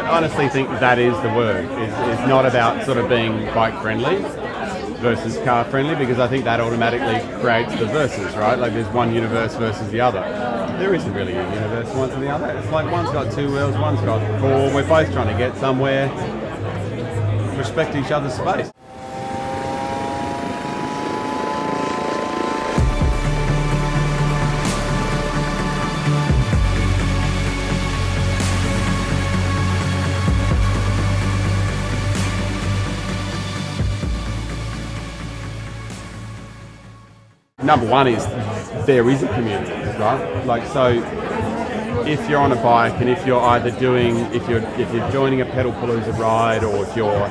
honestly think that is the word. It's not about sort of being bike friendly versus car friendly, because I think that automatically creates the versus, right? Like there's one universe versus the other. There isn't really a universe one to the other. It's like one's got two wheels, one's got four. We're both trying to get somewhere. Respect each other's space. Number one is there is a community, right? Like, so if you're on a bike and if you're either if you're joining a pedal-palooza ride, or if you're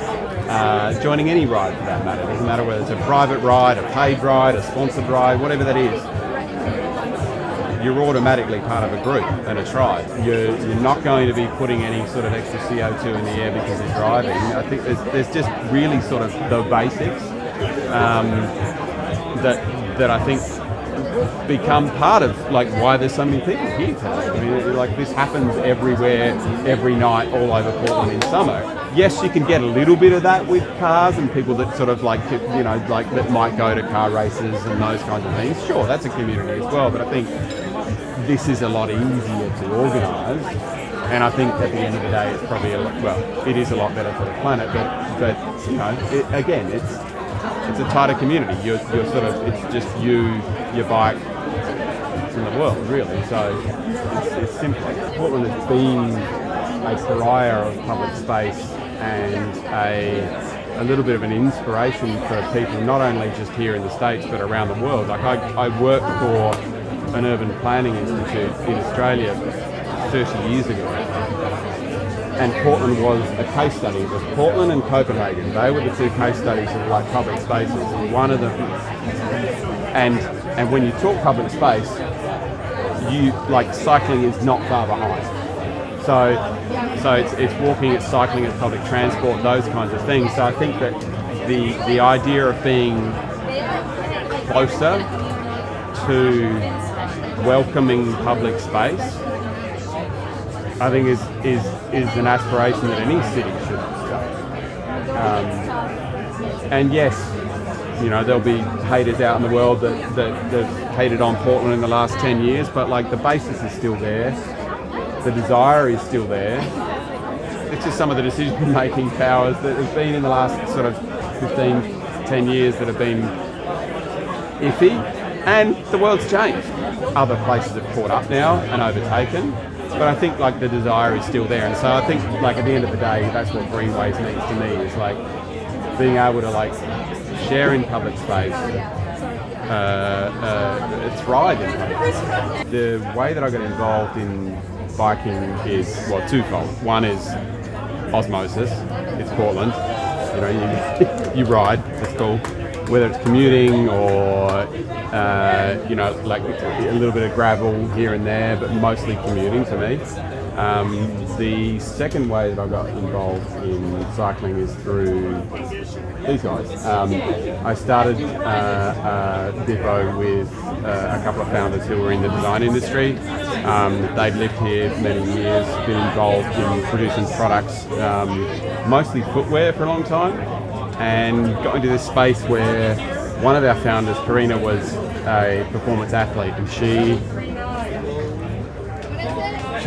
joining any ride for that matter, it doesn't matter whether it's a private ride, a paid ride, a sponsored ride, whatever that is, you're automatically part of a group and a tribe. You're not going to be putting any sort of extra CO2 in the air because you're driving. I think there's just really sort of the basics that I think become part of like why there's so many people here today. I mean, like this happens everywhere, every night, all over Portland in summer. Yes, you can get a little bit of that with cars and people that sort of like, you know, like that might go to car races and those kinds of things. Sure, that's a community as well, but I think this is a lot easier to organise. And I think at the end of the day, it's probably it is a lot better for the planet. But you know, it's a tighter community. You're sort of, it's just you, your bike, and the world, really. So it's simpler. Portland has been a pariah of public space and a little bit of an inspiration for people, not only just here in the States, but around the world. Like I worked for an urban planning institute in Australia 30 years ago. And Portland was a case study. It was Portland and Copenhagen. They were the two case studies of like public spaces. And one of them, and when you talk public space, you like cycling is not far behind. So it's walking, it's cycling, it's public transport, those kinds of things. So I think that the idea of being closer to welcoming public space, I think is an aspiration that any city should have. And yes, you know, there'll be haters out in the world that hated on Portland in the last 10 years, but like the basis is still there, the desire is still there. It's just some of the decision-making powers that have been in the last sort of 10 years that have been iffy, and the world's changed. Other places have caught up now and overtaken. But I think like the desire is still there, and so I think like at the end of the day, that's what Greenways means to me, is like being able to like share in public space, thrive in public space. The way that I got involved in biking is twofold. One is osmosis. It's Portland. You know, you ride. It's cool. Whether it's commuting or you know, like a little bit of gravel here and there, but mostly commuting to me. The second way that I got involved in cycling is through these guys. I started Bivo with a couple of founders who were in the design industry. They'd lived here many years, been involved in producing products, mostly footwear for a long time, and got into this space where one of our founders, Karina, was a performance athlete, and she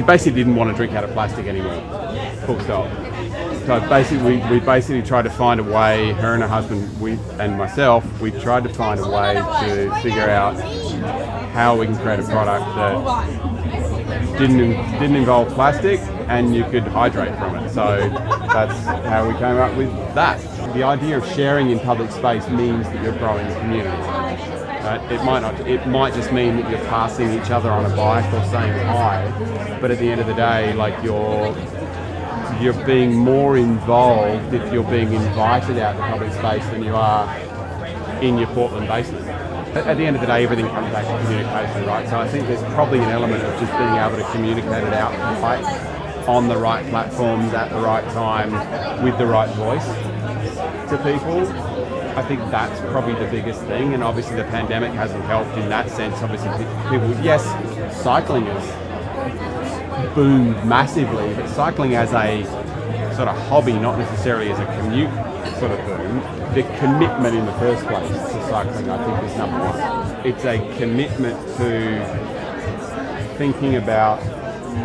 basically didn't want to drink out of plastic anymore, full stop. So we basically tried to find a way, her and her husband, and myself, we tried to find a way to figure out how we can create a product that didn't involve plastic and you could hydrate from it. So that's how we came up with that. The idea of sharing in public space means that you're growing a community. It might just mean that you're passing each other on a bike or saying hi, but at the end of the day, like you're being more involved if you're being invited out to public space than you are in your Portland basement. At the end of the day, everything comes back to communication, right? So I think there's probably an element of just being able to communicate it out right, on the right platforms at the right time with the right voice to people. I think that's probably the biggest thing, and obviously the pandemic hasn't helped in that sense. Obviously people, yes, cycling has boomed massively, but cycling as a sort of hobby, not necessarily as a commute sort of thing, the commitment in the first place to cycling, I think, is number one. It's a commitment to thinking about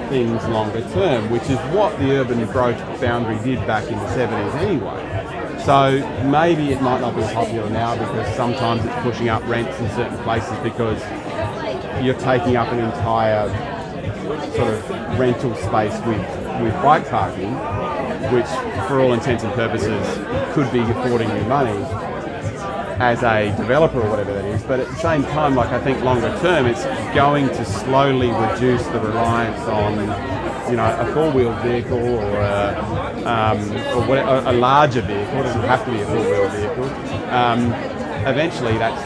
things longer term, which is what the urban growth boundary did back in the 70s anyway. So maybe it might not be popular now because sometimes it's pushing up rents in certain places because you're taking up an entire sort of rental space with bike parking, which for all intents and purposes could be affording you money as a developer or whatever that is. But at the same time, like I think longer term, it's going to slowly reduce the reliance on, you know, a four-wheel vehicle or a larger vehicle. It doesn't have to be a four-wheel vehicle. Eventually, that's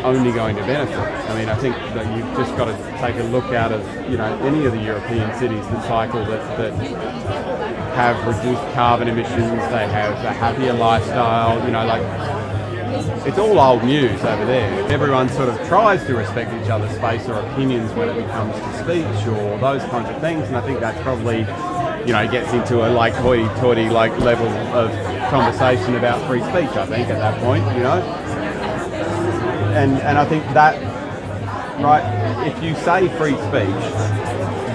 only going to benefit. I mean, I think that you've just got to take a look out of, you know, any of the European cities that cycle that have reduced carbon emissions. They have a happier lifestyle. You know, like it's all old news over there. Everyone sort of tries to respect each other's space or opinions when it comes to speech or those kinds of things, and I think that's probably, you know, gets into a like hoity-toity like level of conversation about free speech, I think, at that point, you know. And I think that, right, if you say free speech,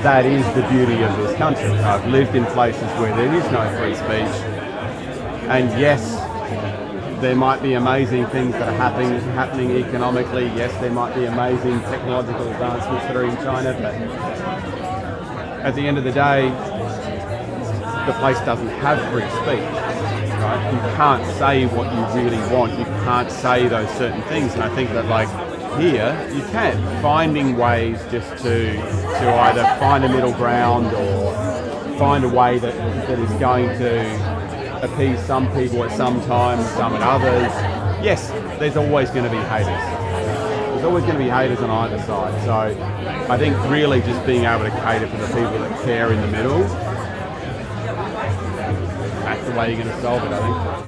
that is the beauty of this country. I've lived in places where there is no free speech, and yes, there might be amazing things that are happening economically. Yes, there might be amazing technological advancements that are in China, but at the end of the day, the place doesn't have free speech. Right? You can't say what you really want. You can't say those certain things. And I think that, like, here, you can. Finding ways just to either find a middle ground or find a way that is going to appease some people at some time, some at others. Yes, there's always going to be haters. There's always going to be haters on either side. So I think really just being able to cater for the people that care in the middle, that's the way you're going to solve it, I think.